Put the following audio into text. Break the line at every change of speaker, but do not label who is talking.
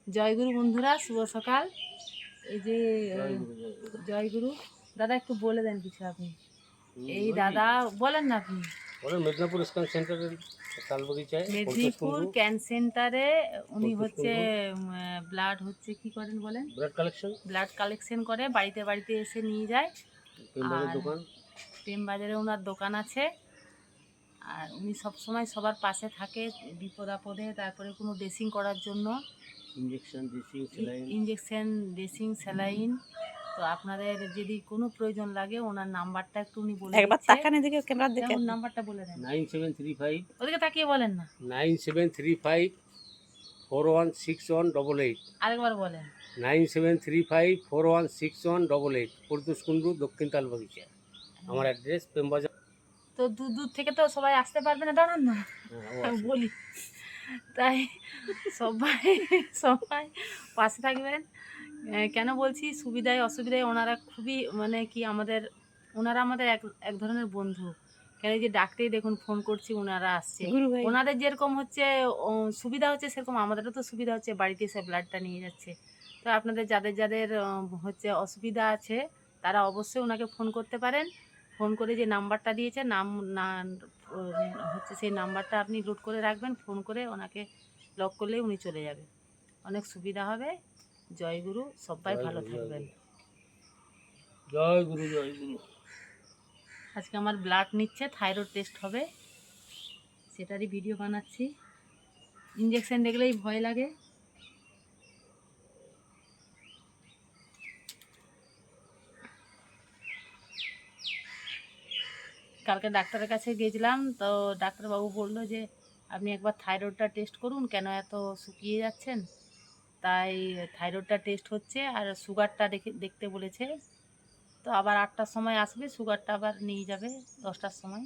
জয়গুরু বন্ধুরা, শুভ সকাল। এই যে জয়গুরু দাদা, একটু বলে দেন কিছু আপনি। এই দাদা বলেন না আপনি।
মেদিনীপুর স্ক্যান সেন্টারের তালবাগিচায়
মেদিনীপুর ক্যান সেন্টারে উনি হচ্ছে ব্লাড হচ্ছে কি করেন বলেন, ব্লাড কালেকশন করে, বাড়িতে বাড়িতে এসে নিয়ে যায়। আর প্রেমবাজারে ওনার দোকান আছে। আর উনি সবসময় সবার পাশে থাকে বিপদ আপদে। তারপরে কোনো ড্রেসিং করার জন্য ইঞ্জেকশন, ড্রেসিং, স্যালাইন। তো আপনাদের যদি কোনো প্রয়োজন লাগে ওনার নাম্বারটা একটু উনি বলে
একবার
দিচ্ছে।
তাকান এদিকে, ক্যামেরার দিকে।
যেমন নাম্বারটা বলে দেন।
9735
ওদিকে তাকিয়ে বলেন না।
9735 416188।
আরেকবার বলেন।
9735 416188, পরিতোষকুণ্ডু, দক্ষিণ তালবাগিচা। আমার অ্যাড্রেস প্রেমবাজার।
তো দূর দূর থেকে তো সবাই আসতে পারবে না, দাঁড়ান না বলি। তাই সবাই সবাই পাশে থাকবেন। কেন বলছি, সুবিধায় অসুবিধায় ওনারা খুবই মানে কি আমাদের, ওনারা আমাদের এক এক ধরনের বন্ধু। কেন এই যে ডাকতেই দেখুন ফোন করছি, ওনারা আসছে। ওনাদের যেরকম হচ্ছে সুবিধা হচ্ছে, সেরকম আমাদেরও তো সুবিধা হচ্ছে, বাড়িতে এসে ব্লাডটা নিয়ে যাচ্ছে। তো আপনাদের যাদের যাদের হচ্ছে অসুবিধা আছে, তারা অবশ্যই ওনাকে ফোন করতে পারেন। ফোন করে যে নাম্বারটা দিয়েছে হচ্ছে সেই নাম্বারটা আপনি নোট করে রাখবেন। ফোন করে ওনাকে লক করলে উনি চলে যাবে, অনেক সুবিধা হবে। জয়গুরু, সবাই ভালো থাকবেন।
জয়গুরু জয়গুরু।
আজকে আমার ব্লাড নিচ্ছে, থাইরয়েড টেস্ট হবে, সেটারই ভিডিও বানাচ্ছি। ইঞ্জেকশন দেখলেই ভয় লাগে। কালকে ডাক্তারের কাছে গিয়েছিলাম, তো ডাক্তারবাবু বললো যে আপনি একবার থাইরয়েডটা টেস্ট করুন, কেন এত শুকিয়ে যাচ্ছেন। তাই থাইরয়েডটা টেস্ট হচ্ছে, আর সুগারটা দেখতে বলেছে। তো আবার 8টার সময় আসবে, সুগারটা আবার নিয়ে যাবে 10টার সময়।